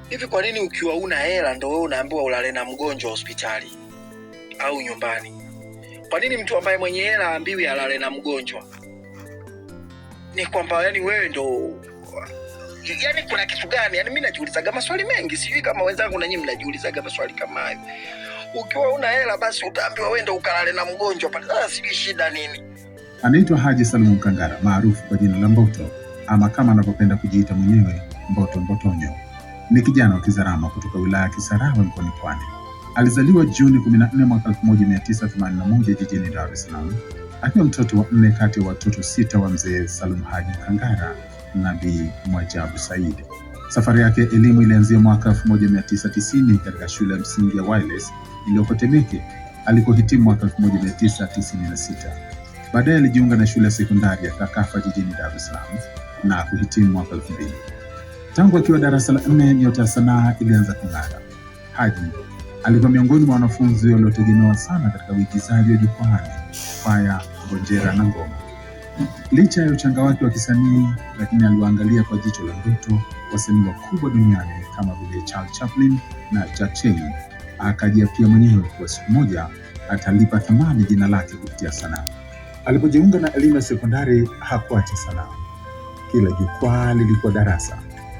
Hivi kwa nini ukiwa una hela ndio wewe unaambiwa ulale na mgonjwa hospitali au nyumbani? Kwa nini mtu ambaye mwenye hela aambiwi alale na mgonjwa? Ni kwamba yani wewe ndo yani kuna kitu gani? Yani mimi najiulizaga maswali mengi, sijui kama wenzangu na nyinyi mnajiulizaga maswali kama hayo. Ukiwa una hela basi utaambiwa wewe ndo ukalale na mgonjwa pale. Sasa sijui shida nini. Anaitwa Haji Salum Mkangara, maarufu kwa jina la Mboto, ama kama anavyopenda kujiita mwenyewe Mboto Mbotonyo. Ni kijana wa Kizaramo kutoka wilaya ya Kisarawe mkoani Pwani. Alizaliwa Juni 14 mwaka 1981 jijini Dar es Salaam, akiwa mtoto wa 4 kati ya watoto 6 wa mzee Salum Haji Mkangara na Bi Mwajabu Said. Safari yake ya elimu ilianzia mwaka 1990 katika shule ya msingi ya Wireless iliyoko Temeke, alikohitimu mwaka 1996. Baadaye alijiunga na shule ya sekondari ya Takafa jijini Dar es Salaam na kuhitimu mwaka 2000. Tangu akiwa darasa la 4 nyota ya sanaa ilianza kung'ara. Haji alikuwa miongoni mwa wanafunzi waliotegemewa sana katika uigizaji wa jukwaani, kwaya, ngonjera na ngoma. Licha ya uchanga wake wa kisanii, lakini aliwaangalia kwa jicho la ndoto wasanii wakubwa duniani kama vile Charles Chaplin na Jack Chani. Akajia pia mwenyewe kwa siku moja atalipa thamani jina lake kupitia sanaa. Alipojiunga na elimu ya sekondari hakuacha sanaa. Kila jukwaa lilikuwa darasa,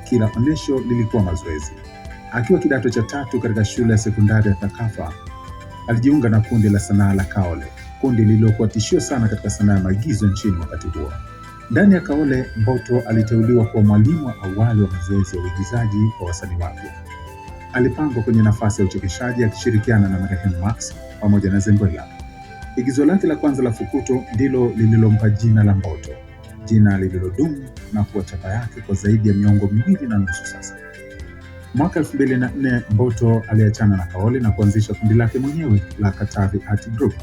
kila onyesho lilikuwa mazoezi. Akiwa kidato cha 3 katika shule ya sekondari ya Takafa, alijiunga na kundi la sanaa la Kaole, kundi lililokuwa tishio sana katika sanaa ya maigizo nchini wakati huo. Ndani ya Kaole, Mboto aliteuliwa kuwa mwalimu wa awali wa mazoezi ya uigizaji kwa wasanii wapya. Alipangwa kwenye nafasi ya uchekeshaji akishirikiana na marehemu Max pamoja na Zembwela. Igizo lake la kwanza la Fukuto ndilo lililompa jina la Mboto, jina lililodumu na kuwa chapa yake kwa zaidi ya miongo 2.5 sasa. Mwaka 2004 Mboto aliachana na Kaole na kuanzisha kundi lake mwenyewe la Katavi Art Group,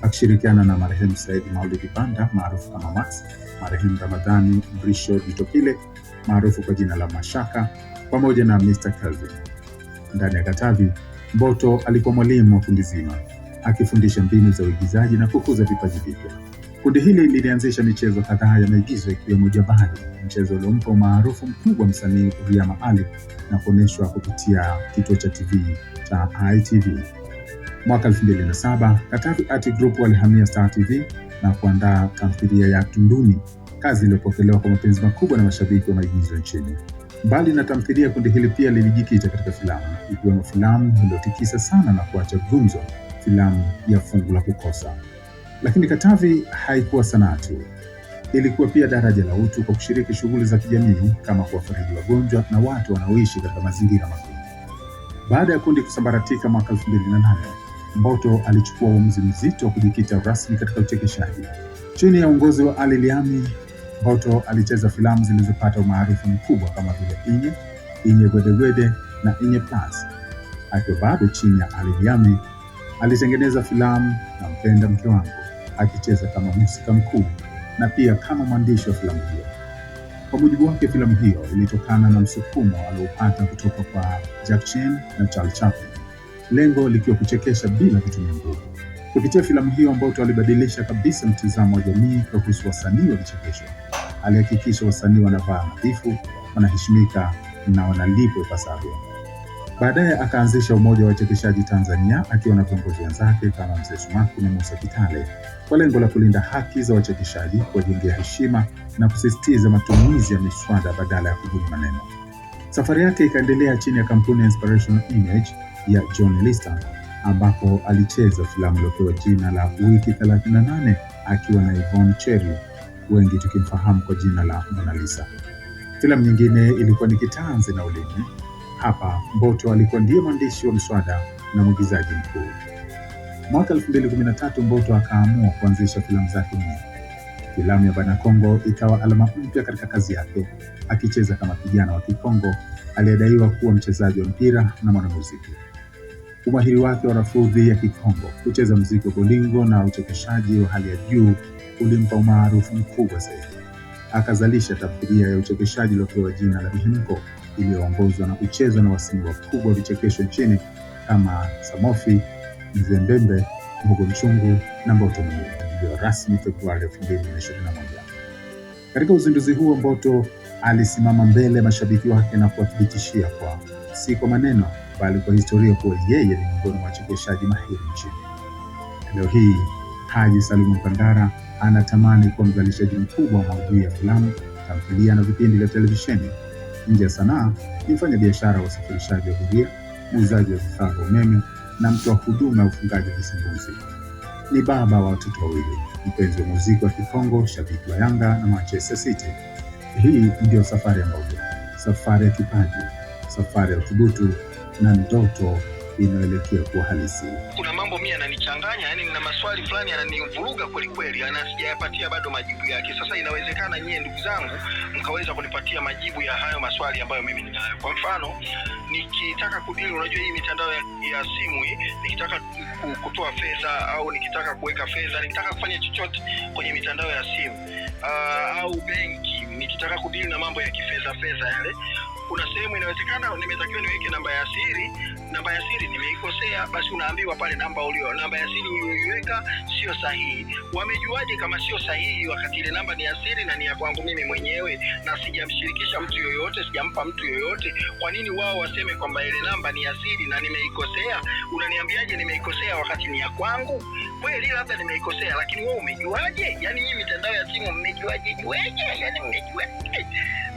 akishirikiana na marehemu Said Maulidi Banda maarufu kama Max, marehemu Ramadhani Mrisho Ditopile maarufu kwa jina la Mashaka, pamoja na Mr. Kelvin. Ndani ya Katavi, Mboto alikuwa mwalimu wa kundi zima, akifundisha mbinu za uigizaji na kukuza vipaji vipya. Kundi hili lilianzisha michezo kadhaa ya maigizo ikiwemo Jabali, mchezo uliompa maarufu mkubwa msanii Riyama Ali na kuonyeshwa kupitia kituo cha TV cha ITV. Mwaka 2007, Katavi Art Group walihamia Star TV na kuandaa tamthilia ya Tunduni, kazi iliyopokelewa kwa mapenzi makubwa na mashabiki wa maigizo nchini. Mbali na tamthilia, kundi hili pia lilijikita katika filamu, ikiwemo filamu iliyotikisa sana na kuacha gumzo, filamu ya Fungu la Kukosa. Lakini Katavi haikuwa sanaa tu, ilikuwa pia daraja la utu kwa kushiriki shughuli za kijamii kama kuwafariji wagonjwa na watu wanaoishi katika mazingira magumu. Baada ya kundi kusambaratika mwaka 2008, Mboto alichukua uamuzi mzito wa kujikita rasmi katika uchekeshaji. Chini ya uongozi wa Ali Liami, Mboto alicheza filamu zilizopata umaarufu mkubwa kama vile Inye Gwedegwede na Inye Plus. Akiwa bado chini ya Ali Liami, alitengeneza filamu Nampenda Mke Wangu, akicheza kama mhusika mkuu na pia kama mwandishi wa filamu hiyo. Kwa mujibu wake, filamu hiyo ilitokana na msukumo aliopata kutoka kwa Jack Chani na Charles Chaplin, lengo likiwa kuchekesha bila kutumia nguvu. Kupitia filamu hiyo, Mboto alibadilisha kabisa mtizamo wa jamii kuhusu wasanii wa vichekesho. Alihakikisha wasanii wanavaa nadhifu, wanaheshimika na wanalipwa ipasavyo. Baadaye akaanzisha Umoja wa Wachekeshaji Tanzania akiwa na viongozi wenzake kama Mzee Sumaku na Musa Kitale, kwa lengo la kulinda haki za wachekeshaji, kuwajengea heshima na kusisitiza matumizi ya miswada badala ya kubuni maneno. Safari yake ikaendelea chini ya kampuni ya Inspirational Image ya John Lister, ambapo alicheza filamu iliyopewa jina la Wiki 38 akiwa na Yvonne Cherry, wengi tukimfahamu kwa jina la Mona Lisa. Filamu nyingine ilikuwa ni Kitanzi na Ulimi. Hapa Mboto alikuwa ndiye mwandishi wa miswada na mwigizaji mkuu. Mwaka 2013 Mboto akaamua kuanzisha filamu zake mwenyewe. Filamu ya Bana Kongo ikawa alama mpya katika kazi yake, akicheza kama kijana wa Kikongo aliyedaiwa kuwa mchezaji wa mpira na mwanamuziki. Umahiri wake wa lafudhi ya Kikongo, kucheza muziki wa bolingo na uchekeshaji wa hali ya juu ulimpa umaarufu mkubwa zaidi. Akazalisha tamthilia ya uchekeshaji iliyopewa jina la Bihimko, iliyoongozwa na kuchezwa na wasanii wakubwa wa vichekesho nchini kama Samofi, Mzee Mbembe, Mbogo Mchungu na Mboto mwenyewe, iliyo rasmi Februari 2021. Katika uzinduzi huo, Mboto alisimama mbele mashabiki wake na kuwathibitishia kwa si kwa maneno bali kwa historia kuwa yeye ni miongoni mwa wachekeshaji mahiri nchini. Leo hii Haji Salumu Mkandara anatamani kuwa mzalishaji mkubwa wa maudhui ya filamu, tamthilia na vipindi vya televisheni. Nje ya sanaa, ni mfanyabiashara wa usafirishaji wa abiria, muuzaji wa vifaa vya umeme na mtoa huduma ya ufungaji visimbuzi. Ni baba wa watoto wawili, mpenzi wa muziki wa Kikongo, shabiki wa Yanga na Manchester City. Hii ndio safari ya Mboto, safari ya kipaji, safari ya uthubutu na ndoto inayoelekea kuwa halisi. Kuna mambo mimi yananichanganya, yani nina maswali fulani yananivuruga kweli kweli, sijayapatia bado majibu yake. Sasa inawezekana nyie ndugu zangu mkaweza kunipatia majibu ya hayo maswali ambayo mimi ninayo. Kwa mfano, nikitaka kudili, unajua hii mitandao ya simu hii, nikitaka kutoa fedha au nikitaka kuweka fedha, nikitaka kufanya chochote kwenye mitandao ya simu au benki, nikitaka kudili na mambo ya kifedha yale, kuna sehemu inawezekana nimetakiwa niweke namba ya siri nimeikosea, basi unaambiwa pale namba ya siri uliyoiweka sio sahihi. Wamejuaje kama sio sahihi wakati ile namba ni ya siri na ni ya kwangu mimi mwenyewe na sijamshirikisha mtu yoyote, sijampa mtu yoyote? Kwa nini wao waseme kwamba ile namba ni ya siri na nimeikosea? Unaniambiaje nimeikosea wakati ni ya kwangu? Kweli labda nimeikosea, lakini wewe umejuaje? Yani hii mitandao ya simu mmejuaje? Yani mmejuaje?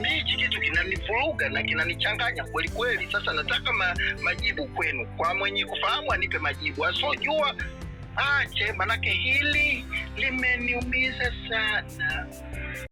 Hichi kitu kinanivuruga na kinanichanganya kweli kweli. Sasa nataka majibu kwenu. Kwa mwenye kufahamu anipe majibu, asojua ache, manake hili limeniumiza sana.